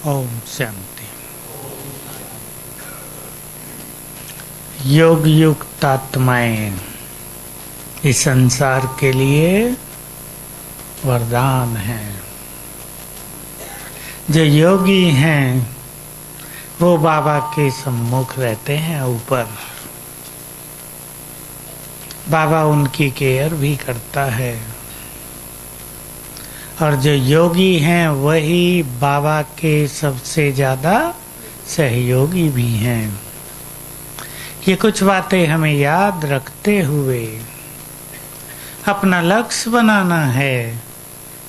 ओम शांति। योग युक्त आत्माएं इस संसार के लिए वरदान है। जो योगी हैं वो बाबा के सम्मुख रहते हैं ऊपर। बाबा उनकी केयर भी करता है और जो योगी हैं वही बाबा के सबसे ज्यादा सहयोगी भी हैं। ये कुछ बातें हमें याद रखते हुए अपना लक्ष्य बनाना है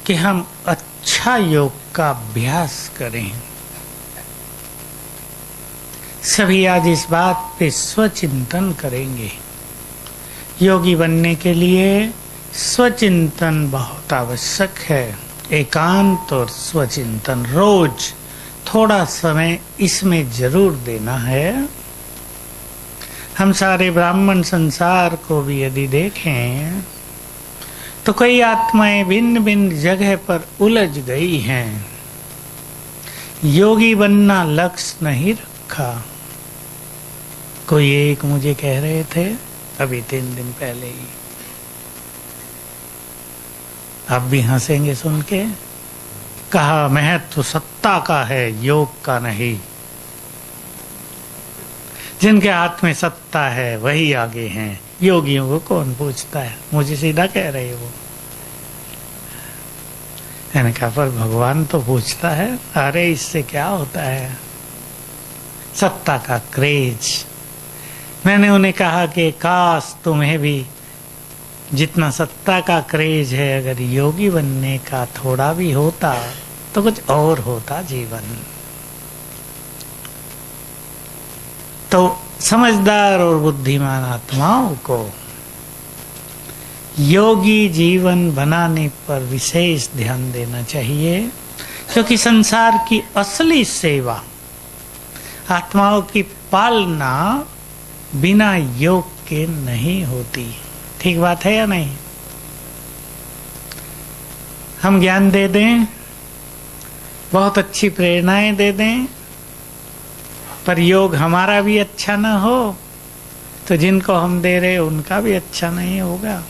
कि हम अच्छा योग का अभ्यास करें। सभी आज इस बात पे स्वचिंतन करेंगे। योगी बनने के लिए स्वचिंतन बहुत आवश्यक है। एकांत और स्वचिंतन रोज थोड़ा समय इसमें जरूर देना है। हम सारे ब्राह्मण संसार को भी यदि देखें तो कई आत्माएं भिन्न भिन्न जगह पर उलझ गई हैं। योगी बनना लक्ष्य नहीं रखा। कोई एक मुझे कह रहे थे अभी 3 दिन पहले ही, आप भी हंसेंगे सुन के, कहा महत्व सत्ता का है, योग का नहीं। जिनके हाथ में सत्ता है वही आगे हैं, योगियों को कौन पूछता है। मुझे सीधा कह रहे वो। मैंने कहा पर भगवान तो पूछता है। अरे इससे क्या होता है, सत्ता का क्रेज। मैंने उन्हें कहा कि काश तुम्हें भी जितना सत्ता का क्रेज है अगर योगी बनने का थोड़ा भी होता तो कुछ और होता जीवन। तो समझदार और बुद्धिमान आत्माओं को योगी जीवन बनाने पर विशेष ध्यान देना चाहिए, क्योंकि संसार की असली सेवा, आत्माओं की पालना बिना योग के नहीं होती। ठीक बात है या नहीं? हम ज्ञान दे दें, बहुत अच्छी प्रेरणाएं दे दें, पर योग हमारा भी अच्छा ना हो तो जिनको हम दे रहे उनका भी अच्छा नहीं होगा,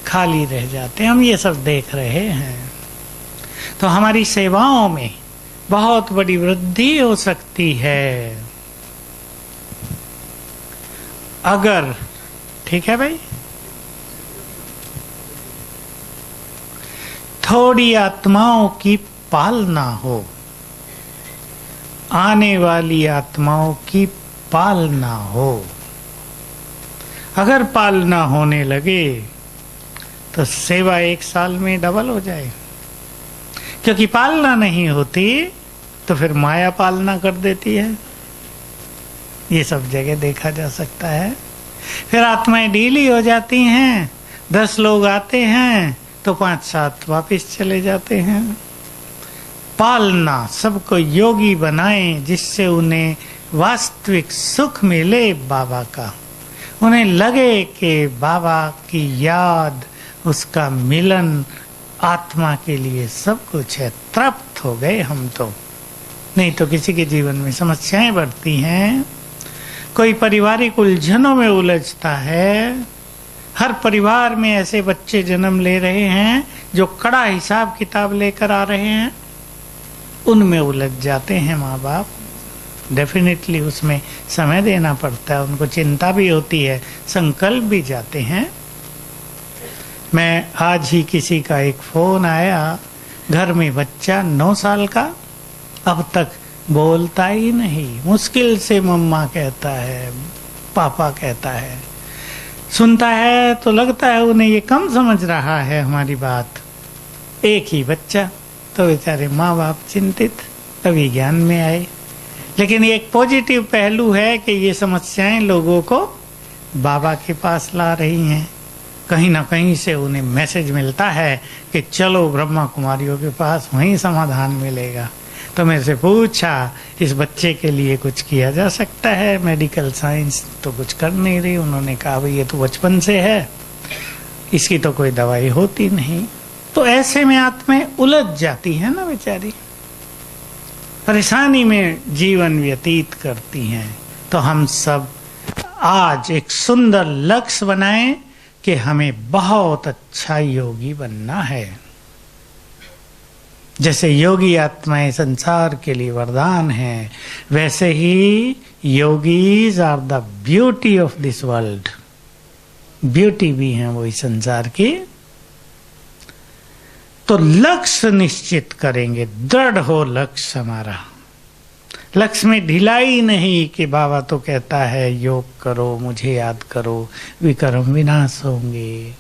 खाली रह जाते। हम ये सब देख रहे हैं। तो हमारी सेवाओं में बहुत बड़ी वृद्धि हो सकती है अगर, ठीक है भाई, थोड़ी आत्माओं की पालना हो, आने वाली आत्माओं की पालना हो। अगर पालना होने लगे तो सेवा 1 साल में डबल हो जाए। क्योंकि पालना नहीं होती तो फिर माया पालना कर देती है। ये सब जगह देखा जा सकता है। फिर आत्माएं ढीली हो जाती हैं। 10 लोग आते हैं तो 5-7 वापिस चले जाते हैं। पालना, सबको योगी बनाएं जिससे उन्हें वास्तविक सुख मिले बाबा का। उन्हें लगे कि बाबा की याद, उसका मिलन आत्मा के लिए सब कुछ है। तृप्त हो गए हम तो। नहीं तो किसी के जीवन में समस्याएं बढ़ती हैं। कोई पारिवारिक उलझनों में उलझता है। हर परिवार में ऐसे बच्चे जन्म ले रहे हैं जो कड़ा हिसाब किताब लेकर आ रहे हैं। उनमें उलझ जाते हैं माँ बाप। डेफिनेटली उसमें समय देना पड़ता है, उनको चिंता भी होती है, संकल्प भी जाते हैं। मैं आज ही किसी का एक फोन आया, घर में बच्चा 9 साल का, अब तक बोलता ही नहीं। मुश्किल से मम्मा कहता है, पापा कहता है। सुनता है तो लगता है उन्हें ये कम समझ रहा है हमारी बात। एक ही बच्चा, तो बेचारे माँ बाप चिंतित, अभी ज्ञान में आए। लेकिन एक पॉजिटिव पहलू है कि ये समस्याएं लोगों को बाबा के पास ला रही हैं। कहीं ना कहीं से उन्हें मैसेज मिलता है कि चलो ब्रह्मा कुमारियों के पास, वहीं समाधान मिलेगा। तो मेरे से पूछा इस बच्चे के लिए कुछ किया जा सकता है? मेडिकल साइंस तो कुछ कर नहीं रही। उन्होंने कहा भाई ये तो बचपन से है, इसकी तो कोई दवाई होती नहीं। तो ऐसे में आत्माएं उलझ जाती है ना बेचारी। परेशानी में जीवन व्यतीत करती हैं। तो हम सब आज एक सुंदर लक्ष्य बनाएं कि हमें बहुत अच्छा योगी बनना है। जैसे योगी आत्माएं संसार के लिए वरदान है, वैसे ही yogis are the beauty of this world. Beauty भी है वो इस संसार की। तो लक्ष्य निश्चित करेंगे, दृढ़ हो लक्ष्य हमारा। लक्ष्य में ढिलाई नहीं कि बाबा तो कहता है योग करो, मुझे याद करो, विकर्म विनाश होंगे।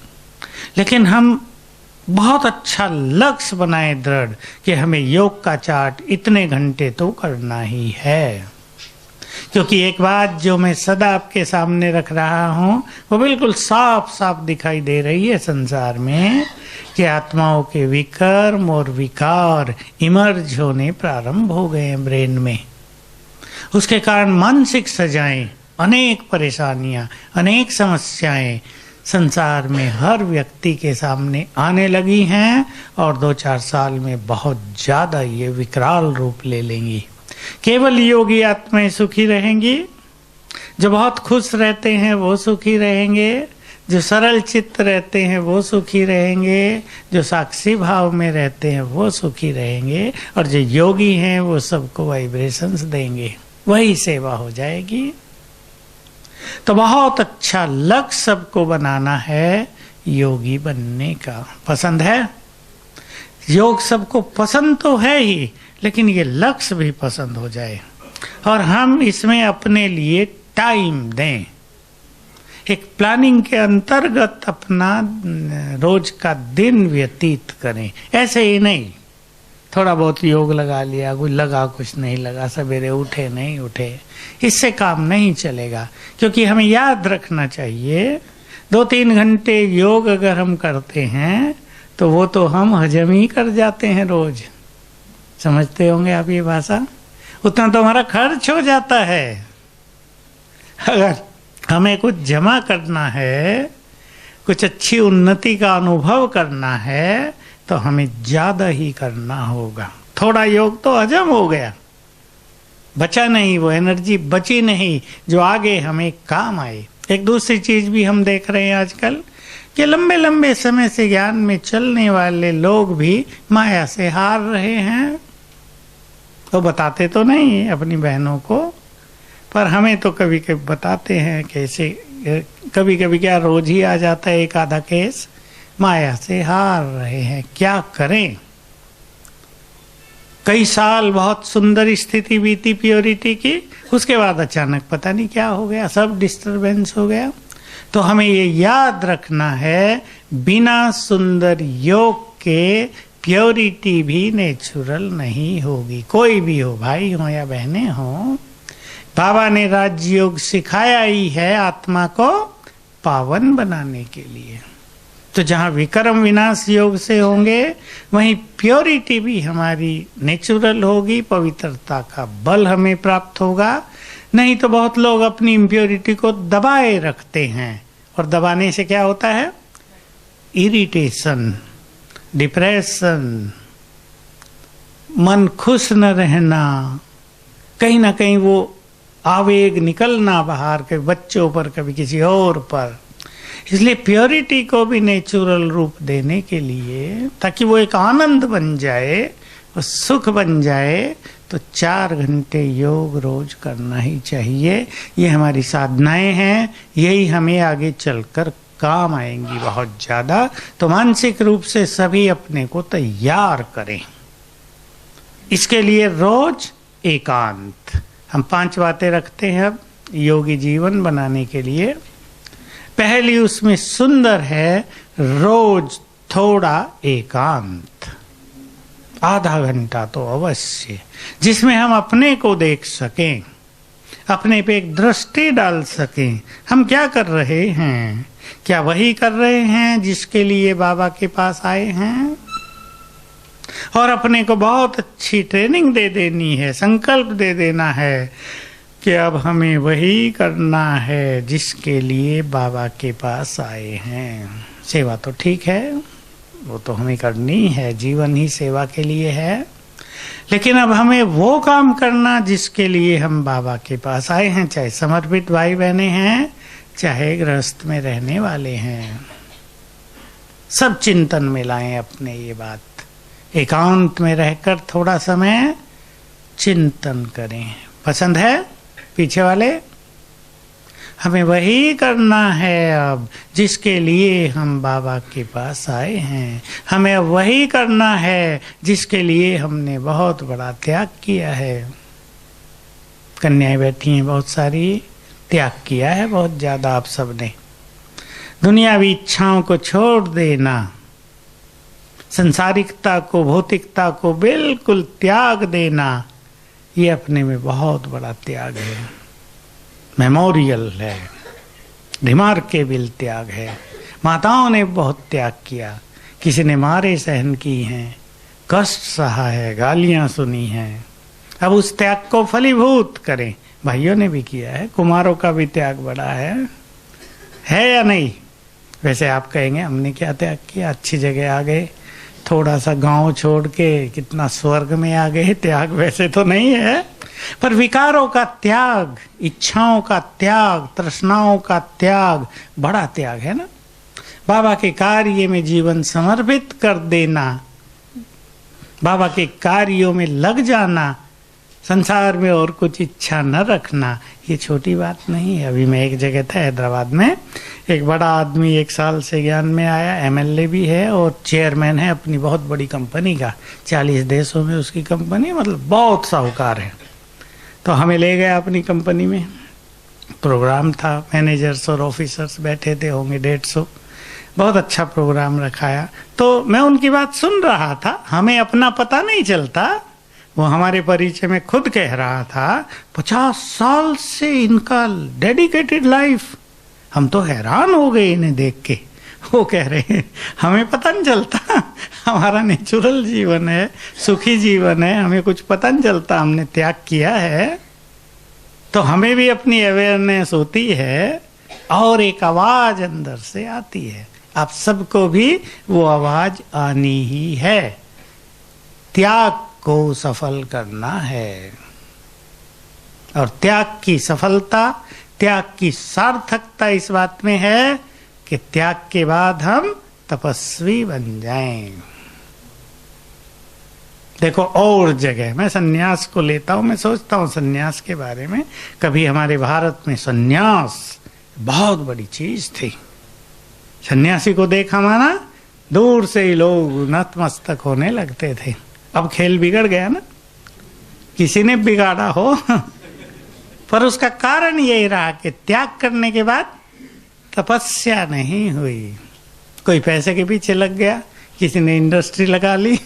लेकिन हम बहुत अच्छा लक्ष्य बनाए दृढ़ कि हमें योग का चार्ट इतने घंटे तो करना ही है। क्योंकि एक बात जो मैं सदा आपके सामने रख रहा हूं वो बिल्कुल साफ साफ दिखाई दे रही है संसार में कि आत्माओं के विकर्म और विकार इमर्ज होने प्रारंभ हो गए हैं ब्रेन में। उसके कारण मानसिक सजाएं, अनेक परेशानियां, अनेक समस्याएं संसार में हर व्यक्ति के सामने आने लगी हैं और 2-4 साल में बहुत ज्यादा ये विकराल रूप ले लेंगी। केवल योगी आत्माएं सुखी रहेंगी। जो बहुत खुश रहते हैं वो सुखी रहेंगे, जो सरल चित्त रहते हैं वो सुखी रहेंगे, जो साक्षी भाव में रहते हैं वो सुखी रहेंगे, और जो योगी हैं वो सबको वाइब्रेशंस देंगे, वही सेवा हो जाएगी। तो बहुत अच्छा लक्ष्य सबको बनाना है योगी बनने का। पसंद है? योग सबको पसंद तो है ही, लेकिन ये लक्ष्य भी पसंद हो जाए और हम इसमें अपने लिए टाइम दें। एक प्लानिंग के अंतर्गत अपना रोज का दिन व्यतीत करें। ऐसे ही नहीं थोड़ा बहुत योग लगा लिया, कुछ लगा कुछ नहीं लगा, सवेरे उठे नहीं उठे, इससे काम नहीं चलेगा। क्योंकि हमें याद रखना चाहिए 2-3 घंटे योग अगर हम करते हैं तो वो तो हम हजम ही कर जाते हैं रोज। समझते होंगे आप ये भाषा। उतना तो हमारा खर्च हो जाता है। अगर हमें कुछ जमा करना है, कुछ अच्छी उन्नति का अनुभव करना है, तो हमें ज्यादा ही करना होगा। थोड़ा योग तो हजम हो गया, बचा नहीं, वो एनर्जी बची नहीं जो आगे हमें काम आए। एक दूसरी चीज भी हम देख रहे हैं आजकल कि लंबे लंबे समय से ज्ञान में चलने वाले लोग भी माया से हार रहे हैं। तो बताते तो नहीं अपनी बहनों को, पर हमें तो कभी कभी बताते हैं। कैसे कभी कभी क्या रोज ही आ जाता है एक आधा केस, माया से हार रहे हैं, क्या करें। कई साल बहुत सुंदर स्थिति बीती प्योरिटी की, उसके बाद अचानक पता नहीं क्या हो गया, सब डिस्टरबेंस हो गया। तो हमें ये याद रखना है बिना सुंदर योग के प्योरिटी भी नेचुरल नहीं होगी। कोई भी हो, भाई हो या बहनें हो, बाबा ने राजयोग सिखाया ही है आत्मा को पावन बनाने के लिए। तो जहाँ विकर्म विनाश योग से होंगे वहीं प्योरिटी भी हमारी नेचुरल होगी, पवित्रता का बल हमें प्राप्त होगा। नहीं तो बहुत लोग अपनी इम्प्योरिटी को दबाए रखते हैं, और दबाने से क्या होता है? इरिटेशन, डिप्रेशन, मन खुश न रहना, कहीं ना कहीं वो आवेग निकलना बाहर के बच्चों पर, कभी किसी और पर। इसलिए प्योरिटी को भी नेचुरल रूप देने के लिए, ताकि वो एक आनंद बन जाए, वो सुख बन जाए, तो 4 घंटे योग रोज करना ही चाहिए। ये हमारी साधनाएं हैं, यही हमें आगे चलकर काम आएंगी बहुत ज्यादा। तो मानसिक रूप से सभी अपने को तैयार करें। इसके लिए रोज एकांत, हम 5 बातें रखते हैं अब योगी जीवन बनाने के लिए। पहली उसमें सुंदर है रोज थोड़ा एकांत, आधा घंटा तो अवश्य, जिसमें हम अपने को देख सकें, अपने पे एक दृष्टि डाल सकें। हम क्या कर रहे हैं? क्या वही कर रहे हैं जिसके लिए बाबा के पास आए हैं? और अपने को बहुत अच्छी ट्रेनिंग दे देनी है, संकल्प दे देना है कि अब हमें वही करना है जिसके लिए बाबा के पास आए हैं। सेवा तो ठीक है, वो तो हमें करनी है, जीवन ही सेवा के लिए है। लेकिन अब हमें वो काम करना जिसके लिए हम बाबा के पास आए हैं, चाहे समर्पित भाई बहने हैं, चाहे गृहस्थ में रहने वाले हैं, सब चिंतन में लाएं अपने ये बात। एकांत में रहकर थोड़ा समय चिंतन करें। पसंद है पीछे वाले? हमें वही करना है अब जिसके लिए हम बाबा के पास आए हैं। हमें वही करना है जिसके लिए हमने बहुत बड़ा त्याग किया है। कन्याएं बैठी हैं बहुत सारी, त्याग किया है बहुत ज्यादा आप सबने। दुनियावी इच्छाओं को छोड़ देना, संसारिकता को, भौतिकता को बिल्कुल त्याग देना, ये अपने में बहुत बड़ा त्याग है, मेमोरियल है, रिमार्केबल त्याग है। माताओं ने बहुत त्याग किया, किसी ने मारे सहन की हैं, कष्ट सहा है, गालियां सुनी हैं। अब उस त्याग को फलीभूत करें। भाइयों ने भी किया है, कुमारों का भी त्याग बड़ा है या नहीं? वैसे आप कहेंगे हमने क्या त्याग किया, अच्छी जगह आ गए, थोड़ा सा गांव छोड़ के कितना स्वर्ग में आ गए। त्याग वैसे तो नहीं है, पर विकारों का त्याग, इच्छाओं का त्याग, तृष्णाओं का त्याग बड़ा त्याग है ना। बाबा के कार्य में जीवन समर्पित कर देना, बाबा के कार्यों में लग जाना, संसार में और कुछ इच्छा न रखना, ये छोटी बात नहीं है। अभी मैं एक जगह था हैदराबाद में, एक बड़ा आदमी 1 साल से ज्ञान में आया, एमएलए भी है और चेयरमैन है अपनी बहुत बड़ी कंपनी का, 40 देशों में उसकी कंपनी, मतलब बहुत साहूकार है। तो हमें ले गया अपनी कंपनी में, प्रोग्राम था, मैनेजर्स और ऑफिसर्स बैठे थे, होंगे 150, बहुत अच्छा प्रोग्राम रखाया। तो मैं उनकी बात सुन रहा था, हमें अपना पता नहीं चलता, वो हमारे परिचय में खुद कह रहा था 50 साल से इनका डेडिकेटेड लाइफ। हम तो हैरान हो गए इन्हें देख के। वो कह रहे हैं हमें पता नहीं चलता, हमारा नेचुरल जीवन है, सुखी जीवन है, हमें कुछ पता नहीं चलता, हमने त्याग किया है। तो हमें भी अपनी अवेयरनेस होती है और एक आवाज अंदर से आती है। आप सबको भी वो आवाज आनी ही है, त्याग को सफल करना है। और त्याग की सफलता, त्याग की सार्थकता इस बात में है कि त्याग के बाद हम तपस्वी बन जाएं। देखो और जगह मैं सन्यास को लेता हूं, मैं सोचता हूं सन्यास के बारे में। कभी हमारे भारत में सन्यास बहुत बड़ी चीज थी। सन्यासी को देखा माना दूर से ही लोग नतमस्तक होने लगते थे। अब खेल बिगड़ गया ना, किसी ने बिगाड़ा हो पर उसका कारण यही रहा कि त्याग करने के बाद तपस्या नहीं हुई। कोई पैसे के पीछे लग गया, किसी ने इंडस्ट्री लगा ली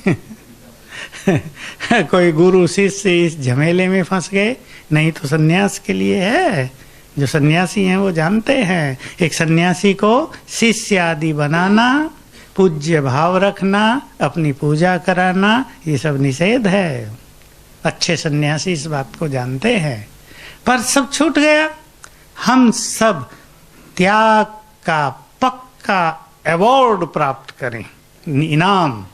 कोई गुरु शिष्य इस झमेले में फंस गए। नहीं तो सन्यास के लिए है, जो सन्यासी हैं वो जानते हैं। एक सन्यासी को शिष्य आदि बनाना, पूज्य भाव रखना, अपनी पूजा कराना, ये सब निषेध है। अच्छे सन्यासी इस बात को जानते हैं, पर सब छूट गया। हम सब त्याग का पक्का अवार्ड प्राप्त करें, इनाम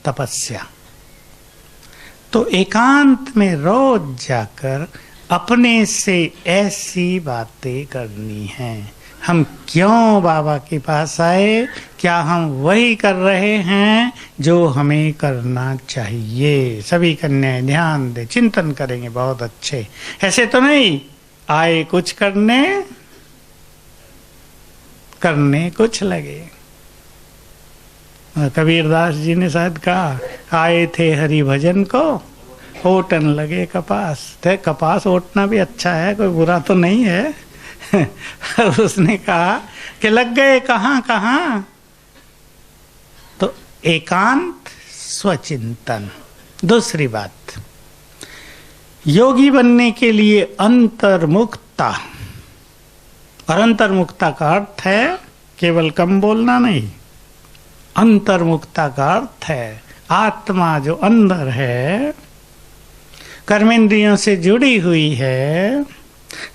तपस्या। तो एकांत में रोज जाकर अपने से ऐसी बातें करनी हैं। हम क्यों बाबा के पास आए, क्या हम वही कर रहे हैं जो हमें करना चाहिए। सभी कन्याएं ध्यान दे, चिंतन करेंगे बहुत अच्छे। ऐसे तो नहीं आए कुछ करने, करने कुछ लगे। कबीरदास जी ने शायद कहा, आए थे हरि भजन को, ओटन लगे कपास। थे कपास ओटना भी अच्छा है, कोई बुरा तो नहीं है उसने कहा कि लग गए कहाँ कहाँ। तो एकांत, स्वचिंतन। दूसरी बात, योगी बनने के लिए अंतर्मुखता। और अंतर्मुखता का अर्थ है केवल कम बोलना नहीं, अंतर्मुखता का अर्थ है आत्मा जो अंदर है, कर्मेंद्रियों से जुड़ी हुई है।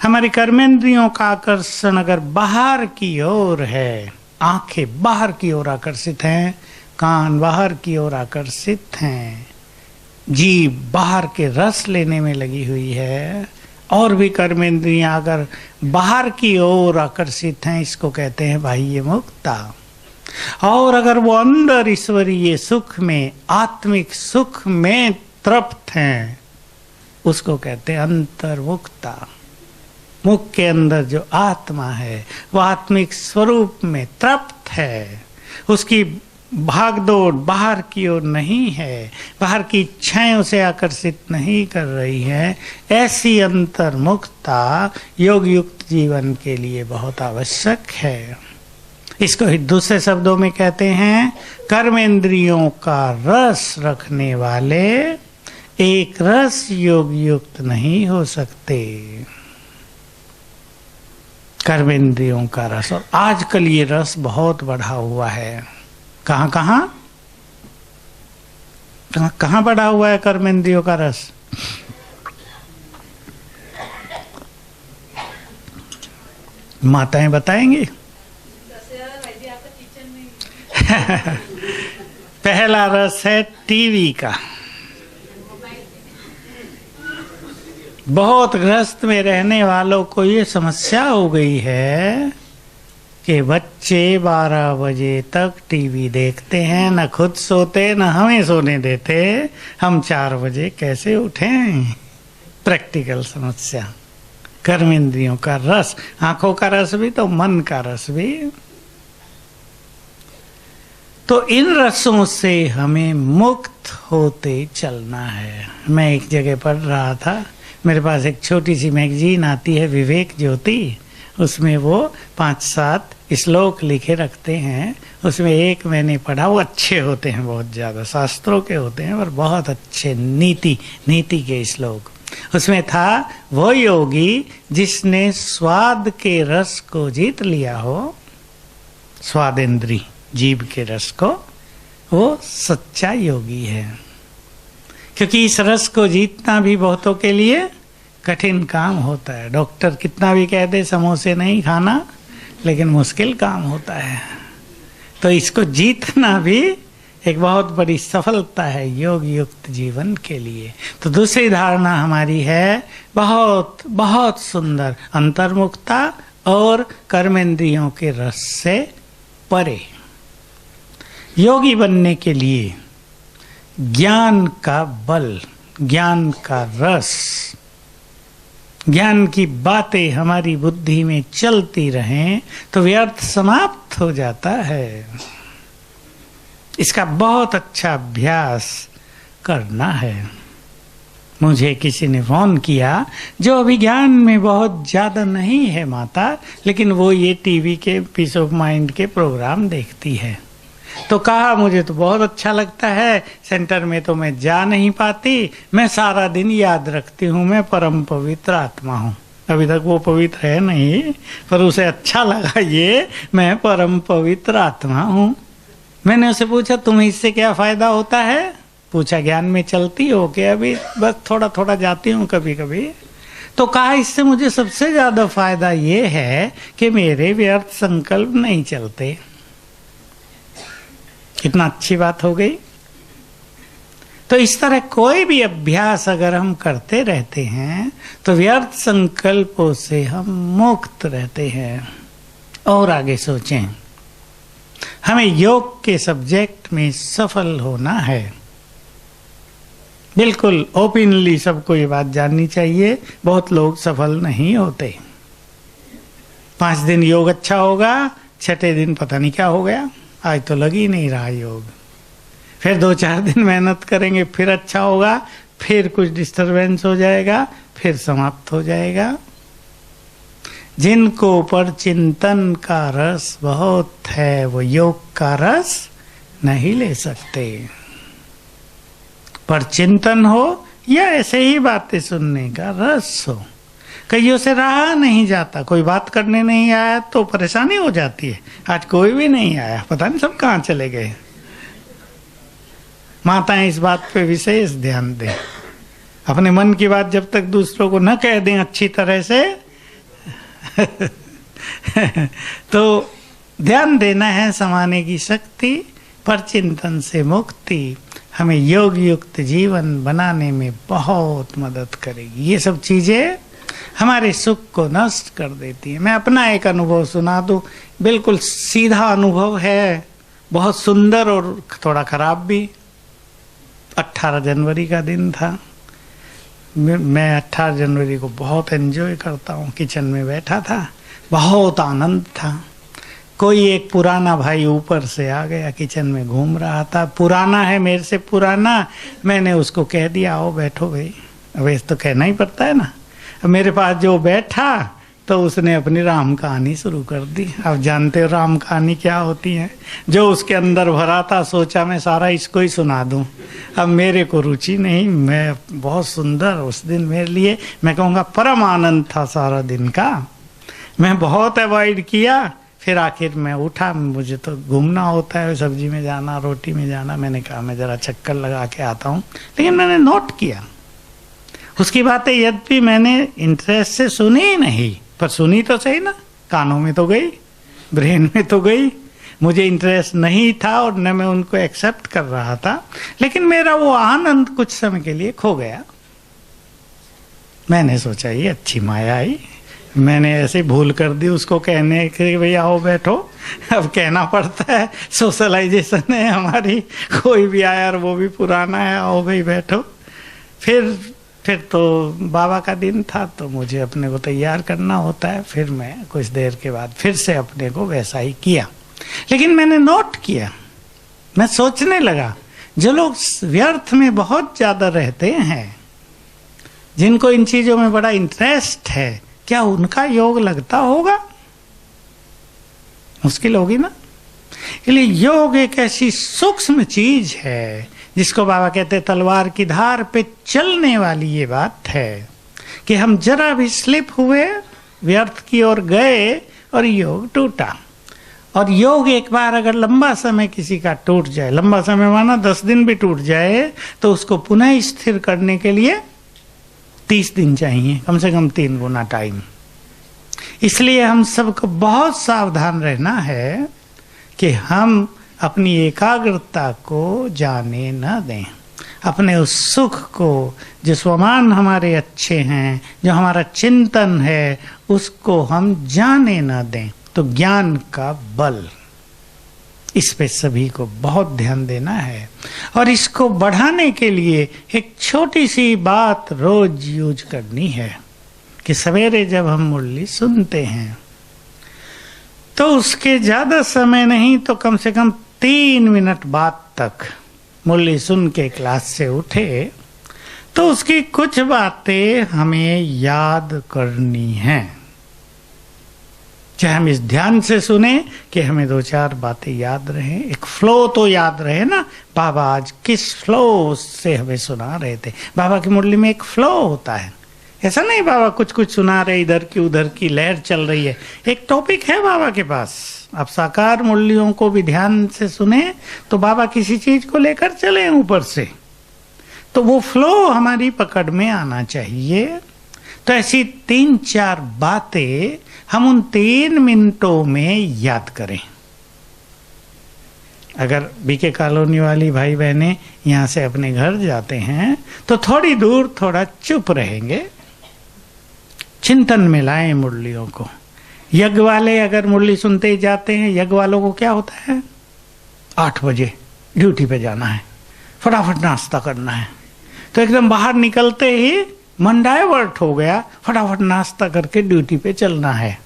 हमारी कर्मेंद्रियों का आकर्षण अगर बाहर की ओर है, आंखें बाहर की ओर आकर्षित हैं, कान बाहर की ओर आकर्षित हैं, जीभ बाहर के रस लेने में लगी हुई है, और भी कर्मेंद्रियां अगर बाहर की ओर आकर्षित हैं, इसको कहते हैं बाह्य मुक्ता। और अगर वो अंदर ईश्वरीय सुख में, आत्मिक सुख में तृप्त हैं, उसको कहते हैं अंतर्मुक्ता। मुख के अंदर जो आत्मा है वह आत्मिक स्वरूप में तृप्त है, उसकी भागदौड़ बाहर की ओर नहीं है, बाहर की इच्छाएं उसे आकर्षित नहीं कर रही है। ऐसी अंतर्मुक्ता योग युक्त जीवन के लिए बहुत आवश्यक है। इसको ही दूसरे शब्दों में कहते हैं, कर्मेंद्रियों का रस रखने वाले एक रस योग युक्त नहीं हो सकते। कर्मेंद्रियों का रस, और आजकल ये रस बहुत बढ़ा हुआ है। कहाँ कहाँ बढ़ा हुआ है कर्मेंद्रियों का रस? माताएं बताएंगी। पहला रस है टीवी का। बहुत ग्रस्त में रहने वालों को ये समस्या हो गई है कि बच्चे 12 बजे तक टीवी देखते हैं, न खुद सोते न हमें सोने देते, हम 4 बजे कैसे उठें? प्रैक्टिकल समस्या। कर्मेंद्रियों का रस, आंखों का रस भी तो मन का रस भी। तो इन रसों से हमें मुक्त होते चलना है। मैं एक जगह पढ़ रहा था, मेरे पास एक छोटी सी मैगजीन आती है विवेक ज्योति, उसमें वो 5-7 श्लोक लिखे रखते हैं। उसमें एक मैंने पढ़ा, वो अच्छे होते हैं, बहुत ज़्यादा शास्त्रों के होते हैं और बहुत अच्छे नीति के श्लोक। उसमें था, वो योगी जिसने स्वाद के रस को जीत लिया हो, स्वादेंद्री जीभ के रस को, वो सच्चा योगी है। क्योंकि इस रस को जीतना भी बहुतों के लिए कठिन काम होता है। डॉक्टर कितना भी कह दे समोसे नहीं खाना, लेकिन मुश्किल काम होता है। तो इसको जीतना भी एक बहुत बड़ी सफलता है योग युक्त जीवन के लिए। तो दूसरी धारणा हमारी है बहुत बहुत सुंदर, अंतर्मुक्ता और कर्मेंद्रियों के रस से परे। योगी बनने के लिए ज्ञान का बल, ज्ञान का रस, ज्ञान की बातें हमारी बुद्धि में चलती रहें तो व्यर्थ समाप्त हो जाता है। इसका बहुत अच्छा अभ्यास करना है। मुझे किसी ने फोन किया जो अभी ज्ञान में बहुत ज्यादा नहीं है माता, लेकिन वो ये टीवी के पीस ऑफ माइंड के प्रोग्राम देखती है। तो कहा, मुझे तो बहुत अच्छा लगता है, सेंटर में तो मैं जा नहीं पाती, मैं सारा दिन याद रखती हूँ मैं परम पवित्र आत्मा हूँ। अभी तक वो पवित्र है नहीं, पर उसे अच्छा लगा ये मैं परम पवित्र आत्मा हूँ। मैंने उसे पूछा, तुम्हें इससे क्या फायदा होता है? पूछा, ज्ञान में चलती हो कि अभी बस थोड़ा थोड़ा जाती हूँ कभी कभी। तो कहा, इससे मुझे सबसे ज्यादा फायदा ये है कि मेरे व्यर्थ संकल्प नहीं चलते। कितना अच्छी बात हो गई। तो इस तरह कोई भी अभ्यास अगर हम करते रहते हैं तो व्यर्थ संकल्पों से हम मुक्त रहते हैं। और आगे सोचें, हमें योग के सब्जेक्ट में सफल होना है। बिल्कुल ओपनली सबको ये बात जाननी चाहिए, बहुत लोग सफल नहीं होते। 5 दिन योग अच्छा होगा, 6ठे दिन पता नहीं क्या हो गया, आज तो लग ही नहीं रहा योग। फिर 2-4 दिन मेहनत करेंगे, फिर अच्छा होगा, फिर कुछ डिस्टरबेंस हो जाएगा, फिर समाप्त हो जाएगा। जिनको पर चिंतन का रस बहुत है वो योग का रस नहीं ले सकते। पर चिंतन हो या ऐसे ही बातें सुनने का रस हो, कईयों से रहा नहीं जाता। कोई बात करने नहीं आया तो परेशानी हो जाती है। आज कोई भी नहीं आया, पता नहीं सब कहाँ चले गए। माताएं इस बात पे विशेष ध्यान दें, अपने मन की बात जब तक दूसरों को न कह दें अच्छी तरह से तो ध्यान देना है समाने की शक्ति, पर चिंतन से मुक्ति। हमें योग युक्त जीवन बनाने में बहुत मदद करेगी। ये सब चीज़ें हमारे सुख को नष्ट कर देती है। मैं अपना एक अनुभव सुना दूं, बिल्कुल सीधा अनुभव है, बहुत सुंदर और थोड़ा खराब भी। 18 जनवरी का दिन था। मैं 18 जनवरी को बहुत एंजॉय करता हूँ। किचन में बैठा था, बहुत आनंद था। कोई एक पुराना भाई ऊपर से आ गया, किचन में घूम रहा था, पुराना है, मेरे से पुराना। मैंने उसको कह दिया आओ बैठो भाई। अब ऐसे तो कहना ही पड़ता है ना। अब मेरे पास जो बैठा तो उसने अपनी राम कहानी शुरू कर दी। अब जानते हो राम कहानी क्या होती है। जो उसके अंदर भरा था, सोचा मैं सारा इसको ही सुना दूं। अब मेरे को रुचि नहीं, मैं बहुत सुंदर उस दिन मेरे लिए, मैं कहूँगा परम आनंद था सारा दिन का। मैं बहुत अवॉइड किया, फिर आखिर मैं उठा, मुझे तो घूमना होता है, सब्जी में जाना, रोटी में जाना। मैंने कहा मैं ज़रा चक्कर लगा के आता हूँ। लेकिन मैंने नोट किया उसकी बातें, यद्यपि मैंने इंटरेस्ट से सुनी ही नहीं, पर सुनी तो सही ना, कानों में तो गई, ब्रेन में तो गई। मुझे इंटरेस्ट नहीं था और न मैं उनको एक्सेप्ट कर रहा था, लेकिन मेरा वो आनंद कुछ समय के लिए खो गया। मैंने सोचा ये अच्छी माया आई। मैंने ऐसे भूल कर दी उसको कहने के भाई आओ बैठो। अब कहना पड़ता है, सोशलाइजेशन है हमारी, कोई भी आया और वो भी पुराना है, आओ भाई बैठो। फिर तो बाबा का दिन था, तो मुझे अपने को तैयार करना होता है। फिर मैं कुछ देर के बाद फिर से अपने को वैसा ही किया। लेकिन मैंने नोट किया, मैं सोचने लगा, जो लोग व्यर्थ में बहुत ज्यादा रहते हैं, जिनको इन चीजों में बड़ा इंटरेस्ट है, क्या उनका योग लगता होगा? मुश्किल होगी ना। इसलिए योग एक ऐसी सूक्ष्म चीज है जिसको बाबा कहते हैं तलवार की धार पे चलने वाली। ये बात है कि हम जरा भी स्लिप हुए, व्यर्थ की ओर गए और योग टूटा। और योग एक बार अगर लंबा समय किसी का टूट जाए, लंबा समय माना 10 दिन भी टूट जाए, तो उसको पुनः स्थिर करने के लिए 30 दिन चाहिए, कम से कम 3 गुना टाइम। इसलिए हम सबको बहुत सावधान रहना है कि हम अपनी एकाग्रता को जाने न दें, अपने उस सुख को, जो स्वमान हमारे अच्छे हैं, जो हमारा चिंतन है, उसको हम जाने न दें। तो ज्ञान का बल, इस पे सभी को बहुत ध्यान देना है। और इसको बढ़ाने के लिए एक छोटी सी बात रोज यूज करनी है कि सवेरे जब हम मुरली सुनते हैं तो उसके ज्यादा समय नहीं तो कम से कम 3 मिनट बाद तक मुरली सुन के क्लास से उठे तो उसकी कुछ बातें हमें याद करनी हैं। चाहे हम इस ध्यान से सुने कि हमें 2-4 बातें याद रहे, एक फ्लो तो याद रहे ना। बाबा आज किस फ्लो से हमें सुना रहे थे। बाबा की मुरली में एक फ्लो होता है, ऐसा नहीं बाबा कुछ कुछ सुना रहे, इधर की उधर की लहर चल रही है। एक टॉपिक है बाबा के पास। आप साकार मुरलियों को भी ध्यान से सुने तो बाबा किसी चीज को लेकर चले ऊपर से, तो वो फ्लो हमारी पकड़ में आना चाहिए। तो ऐसी 3-4 बातें हम उन 3 मिनटों में याद करें। अगर बीके कॉलोनी वाली भाई बहनें यहाँ से अपने घर जाते हैं तो थोड़ी दूर थोड़ा चुप रहेंगे, चिंतन में लाएं मुरलियों को। यज्ञ वाले अगर मुरली सुनते ही जाते हैं, यज्ञ वालों को क्या होता है, 8 बजे ड्यूटी पे जाना है, फटाफट नाश्ता करना है, तो एकदम बाहर निकलते ही मन डाइवर्ट हो गया, फटाफट नाश्ता करके ड्यूटी पे चलना है।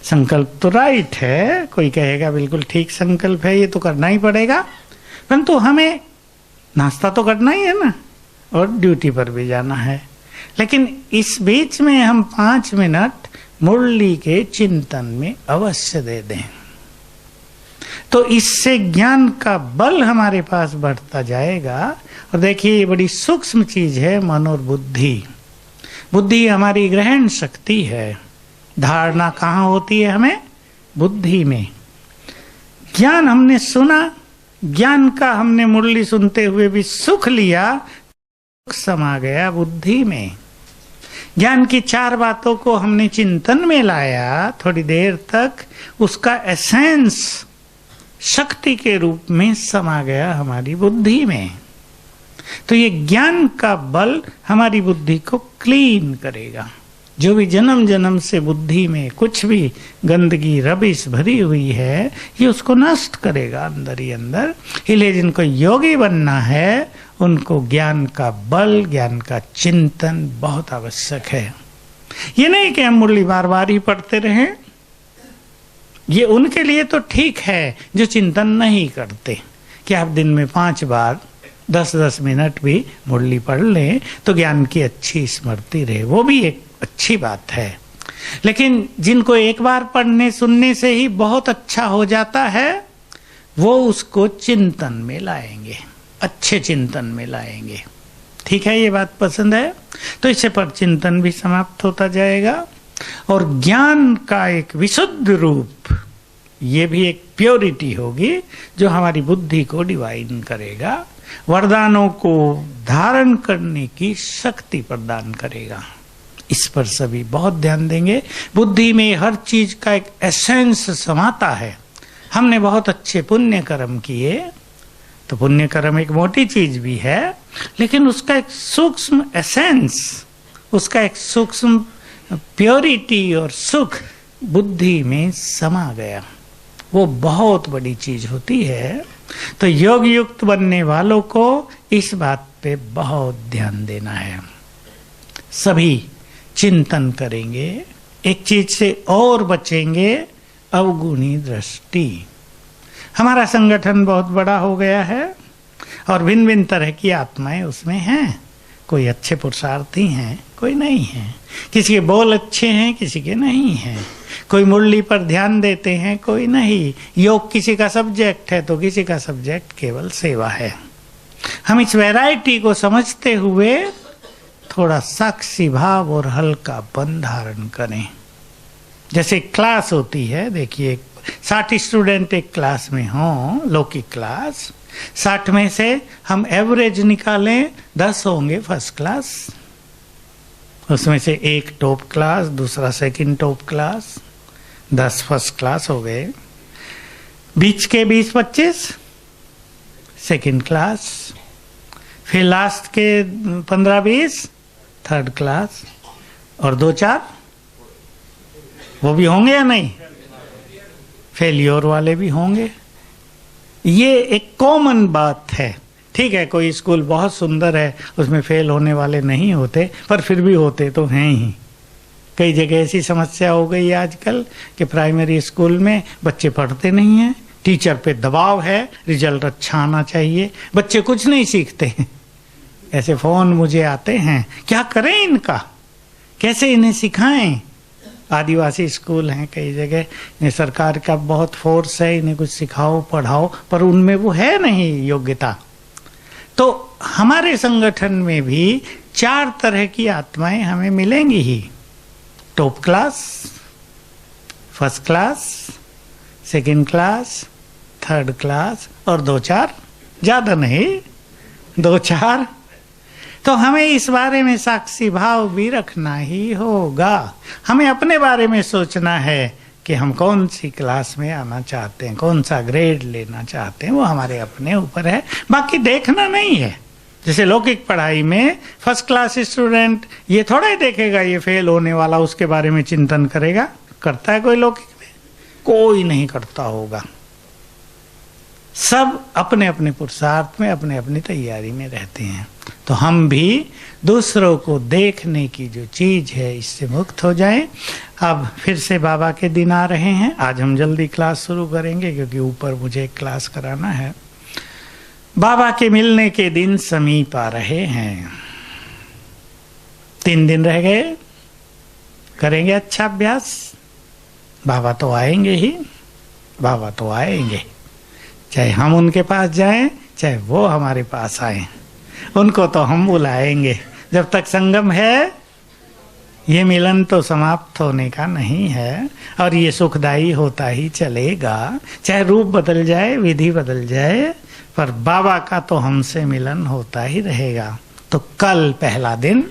संकल्प तो राइट है, कोई कहेगा बिल्कुल ठीक संकल्प है, ये तो करना ही पड़ेगा, परंतु हमें नाश्ता तो करना ही है ना, और ड्यूटी पर भी जाना है। लेकिन इस बीच में हम 5 मिनट मुरली के चिंतन में अवश्य दे दें, तो इससे ज्ञान का बल हमारे पास बढ़ता जाएगा। और देखिए ये बड़ी सूक्ष्म चीज है मन और बुद्धि। बुद्धि हमारी ग्रहण शक्ति है, धारणा कहाँ होती है हमें, बुद्धि में। ज्ञान हमने सुना, ज्ञान का हमने मुरली सुनते हुए भी सुख लिया, सुख समा गया बुद्धि में। ज्ञान की 4 बातों को हमने चिंतन में लाया थोड़ी देर तक, उसका एसेंस शक्ति के रूप में समा गया हमारी बुद्धि में। तो ये ज्ञान का बल हमारी बुद्धि को क्लीन करेगा। जो भी जन्म जन्म से बुद्धि में कुछ भी गंदगी रबिश भरी हुई है, ये उसको नष्ट करेगा अंदर ही अंदर। इसलिए जिनको योगी बनना है उनको ज्ञान का बल, ज्ञान का चिंतन बहुत आवश्यक है। ये नहीं कि हम मुरली बार बार ही पढ़ते रहें, ये उनके लिए तो ठीक है जो चिंतन नहीं करते कि आप दिन में 5 बार 10-10 मिनट भी मुरली पढ़ लें तो ज्ञान की अच्छी स्मृति रहे, वो भी एक अच्छी बात है। लेकिन जिनको एक बार पढ़ने सुनने से ही बहुत अच्छा हो जाता है, वो उसको चिंतन में लाएंगे, अच्छे चिंतन में लाएंगे। ठीक है, ये बात पसंद है। तो इससे पर चिंतन भी समाप्त होता जाएगा और ज्ञान का एक विशुद्ध रूप, ये भी एक प्योरिटी होगी जो हमारी बुद्धि को डिवाइन करेगा, वरदानों को धारण करने की शक्ति प्रदान करेगा। इस पर सभी बहुत ध्यान देंगे। बुद्धि में हर चीज का एक एसेंस समाता है। हमने बहुत अच्छे पुण्य कर्म किए, तो पुण्य कर्म एक मोटी चीज भी है, लेकिन उसका एक सूक्ष्म एसेंस, उसका एक सूक्ष्म प्योरिटी और सुख बुद्धि में समा गया, वो बहुत बड़ी चीज होती है। तो योग युक्त बनने वालों को इस बात पे बहुत ध्यान देना है। सभी चिंतन करेंगे, एक चीज से और बचेंगे, अवगुणी दृष्टि। हमारा संगठन बहुत बड़ा हो गया है और भिन्न भिन्न तरह की आत्माएं उसमें हैं। कोई अच्छे पुरुषार्थी हैं, कोई नहीं है। किसी के बोल अच्छे हैं, किसी के नहीं हैं। कोई मुरली पर ध्यान देते हैं, कोई नहीं। योग किसी का सब्जेक्ट है तो किसी का सब्जेक्ट केवल सेवा है। हम इस वैरायटी को समझते हुए थोड़ा साक्षी भाव और हल्कापन धारण करें। जैसे क्लास होती है, देखिए 60 स्टूडेंट एक क्लास में हों, लौकिक क्लास, 60 में से हम एवरेज निकालें, 10 होंगे फर्स्ट क्लास, उसमें से एक टॉप क्लास, दूसरा second top class, 10 first class हो गए। बीच के 20-25 सेकंड क्लास, फिर लास्ट के 15-20 थर्ड क्लास, और 2-4 वो भी होंगे या नहीं, फेलियर वाले भी होंगे। ये एक कॉमन बात है। ठीक है, कोई स्कूल बहुत सुंदर है, उसमें फेल होने वाले नहीं होते, पर फिर भी होते तो हैं ही। कई जगह ऐसी समस्या हो गई आजकल कि प्राइमरी स्कूल में बच्चे पढ़ते नहीं हैं, टीचर पे दबाव है, रिजल्ट अच्छा आना चाहिए, बच्चे कुछ नहीं सीखते हैं। ऐसे फोन मुझे आते हैं, क्या करें इनका, कैसे इन्हें सिखाएं। आदिवासी स्कूल हैं कई जगह, सरकार का बहुत फोर्स है, इन्हें कुछ सिखाओ पढ़ाओ, पर उनमें वो है नहीं योग्यता। तो हमारे संगठन में भी 4 तरह की आत्माएं हमें मिलेंगी ही। Top class, first class, second class, third class, और 2-4, ज्यादा नहीं, 2-4। तो हमें इस बारे में साक्षी भाव भी रखना ही होगा। हमें अपने बारे में सोचना है कि हम कौन सी क्लास में आना चाहते हैं, कौन सा ग्रेड लेना चाहते हैं, वो हमारे अपने ऊपर है, बाकी देखना नहीं है। जैसे लौकिक पढ़ाई में फर्स्ट क्लास स्टूडेंट ये थोड़ा ही देखेगा ये फेल होने वाला, उसके बारे में चिंतन करेगा। करता है कोई लौकिक में? कोई नहीं करता होगा। सब अपने अपने पुरुषार्थ में, अपने अपनी तैयारी में रहते हैं। तो हम भी दूसरों को देखने की जो चीज है इससे मुक्त हो जाएं। अब फिर से बाबा के दिन आ रहे हैं। आज हम जल्दी क्लास शुरू करेंगे क्योंकि ऊपर मुझे एक क्लास कराना है। बाबा के मिलने के दिन समीप आ रहे हैं। 3 दिन रह गए, करेंगे अच्छा अभ्यास। बाबा तो आएंगे ही, बाबा तो आएंगे, चाहे हम उनके पास जाएं, चाहे वो हमारे पास आए, उनको तो हम बुलाएंगे। जब तक संगम है, ये मिलन तो समाप्त होने का नहीं है, और ये सुखदायी होता ही चलेगा। चाहे रूप बदल जाए, विधि बदल जाए, पर बाबा का तो हमसे मिलन होता ही रहेगा। तो कल पहला दिन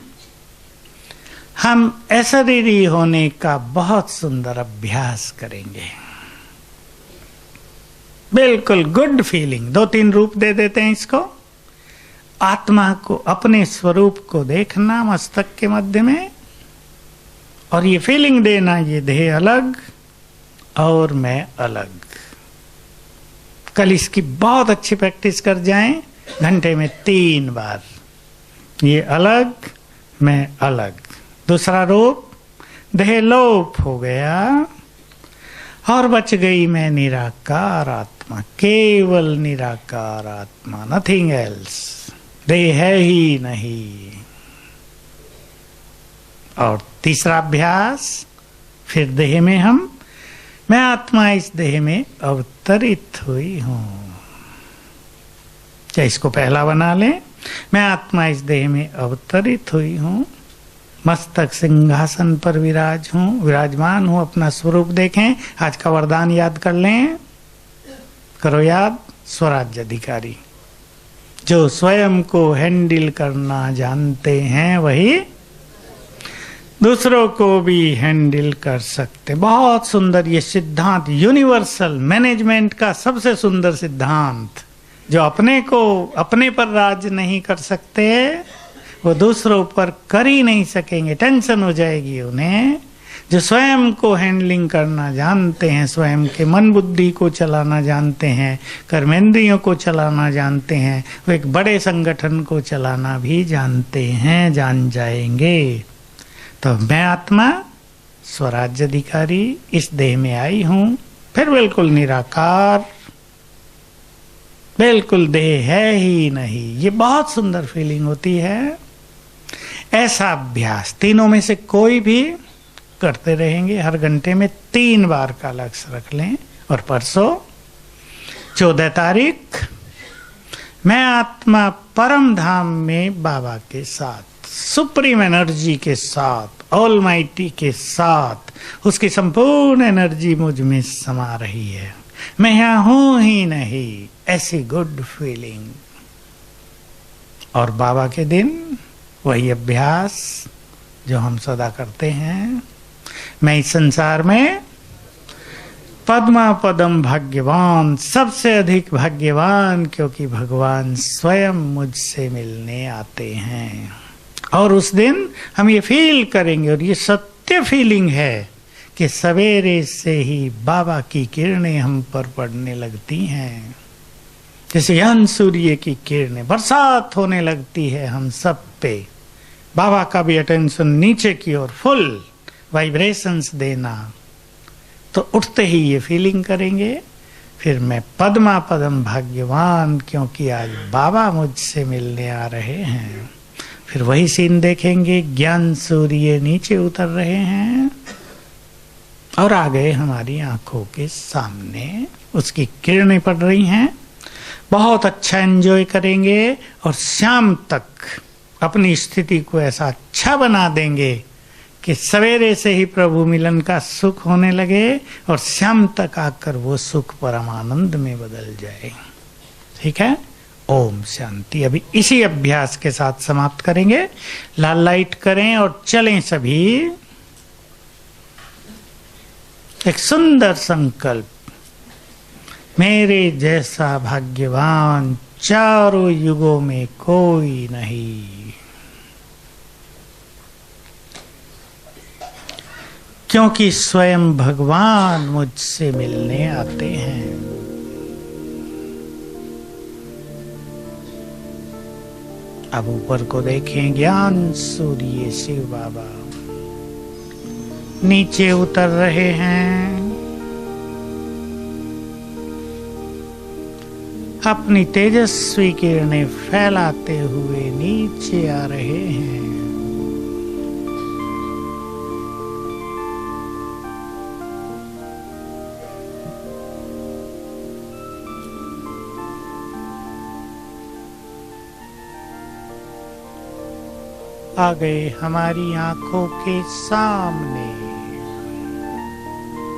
हम अशरीरी होने का बहुत सुंदर अभ्यास करेंगे। बिल्कुल गुड फीलिंग। 2-3 रूप दे देते हैं इसको। आत्मा को, अपने स्वरूप को देखना मस्तक के मध्य में, और ये फीलिंग देना, ये देह अलग और मैं अलग। कल इसकी बहुत अच्छी प्रैक्टिस कर जाएं, घंटे में 3 बार। ये अलग, मैं अलग। दूसरा रूप, देह लोप हो गया और बच गई मैं निराकार आत्मा, केवल निराकार आत्मा, नथिंग एल्स। देह है ही नहीं। और तीसरा अभ्यास, फिर देह में हम, मैं आत्मा इस देह में अवतरित हुई हूं। क्या इसको पहला बना लें? मैं आत्मा इस देह में अवतरित हुई हूं, मस्तक सिंहासन पर विराजमान हूं। अपना स्वरूप देखें। आज का वरदान याद कर लें। करो याद। स्वराज्य अधिकारी, जो स्वयं को हैंडल करना जानते हैं वही दूसरों को भी हैंडल कर सकते। बहुत सुंदर ये सिद्धांत, यूनिवर्सल मैनेजमेंट का सबसे सुंदर सिद्धांत। जो अपने को, अपने पर राज नहीं कर सकते, वो दूसरों पर कर ही नहीं सकेंगे, टेंशन हो जाएगी उन्हें। जो स्वयं को हैंडलिंग करना जानते हैं, स्वयं के मन बुद्धि को चलाना जानते हैं, कर्मेंद्रियों को चलाना जानते हैं, वो एक बड़े संगठन को चलाना भी जानते हैं, जान जाएंगे। तो मैं आत्मा स्वराज्य अधिकारी इस देह में आई हूं, फिर बिल्कुल निराकार, बिल्कुल देह है ही नहीं। ये बहुत सुंदर फीलिंग होती है। ऐसा अभ्यास तीनों में से कोई भी करते रहेंगे। हर घंटे में 3 बार का लक्ष्य रख लें। और परसों 14 तारीख, मैं आत्मा परम धाम में बाबा के साथ, सुप्रीम एनर्जी के साथ, ऑलमाइटी के साथ, उसकी संपूर्ण एनर्जी मुझ में समा रही है। मैं यहां हूं ही नहीं, ऐसी गुड फीलिंग। और बाबा के दिन वही अभ्यास जो हम सदा करते हैं। मैं इस संसार में पद्मा पदम भाग्यवान, सबसे अधिक भाग्यवान, क्योंकि भगवान स्वयं मुझसे मिलने आते हैं। और उस दिन हम ये फील करेंगे, और ये सत्य फीलिंग है, कि सवेरे से ही बाबा की किरणें हम पर पड़ने लगती हैं। जैसे ज्ञान सूर्य की किरणें, बरसात होने लगती है हम सब पे। बाबा का भी अटेंशन नीचे की ओर, फुल वाइब्रेशंस देना। तो उठते ही ये फीलिंग करेंगे, फिर मैं पद्मा पदम भाग्यवान, क्योंकि आज बाबा मुझसे मिलने आ रहे हैं। फिर वही सीन देखेंगे, ज्ञान सूर्य नीचे उतर रहे हैं और आ गए हमारी आंखों के सामने, उसकी किरणें पड़ रही हैं। बहुत अच्छा एंजॉय करेंगे और शाम तक अपनी स्थिति को ऐसा अच्छा बना देंगे कि सवेरे से ही प्रभु मिलन का सुख होने लगे और शाम तक आकर वो सुख परमानंद में बदल जाए। ठीक है? ओम शांति। अभी इसी अभ्यास के साथ समाप्त करेंगे। लाल लाइट करें और चलें सभी। एक सुंदर संकल्प, मेरे जैसा भाग्यवान चारों युगों में कोई नहीं। क्योंकि स्वयं भगवान मुझसे मिलने आते हैं। अब ऊपर को देखें, ज्ञान सूर्य शिव बाबा नीचे उतर रहे हैं, अपनी तेजस्वी किरणें फैलाते हुए नीचे आ रहे हैं। आ गए हमारी आंखों के सामने,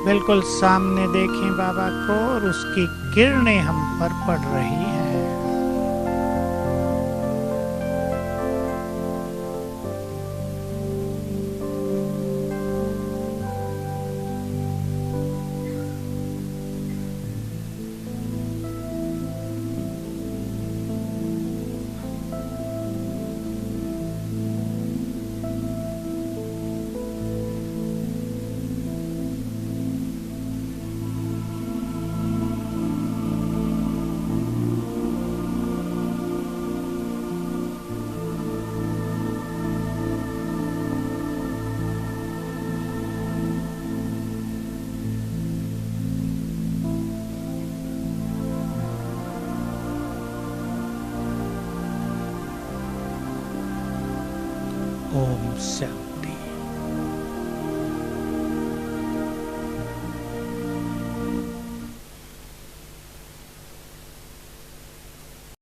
बिल्कुल सामने देखें बाबा को, और उसकी किरणें हम पर पड़ रही हैं। श्याम।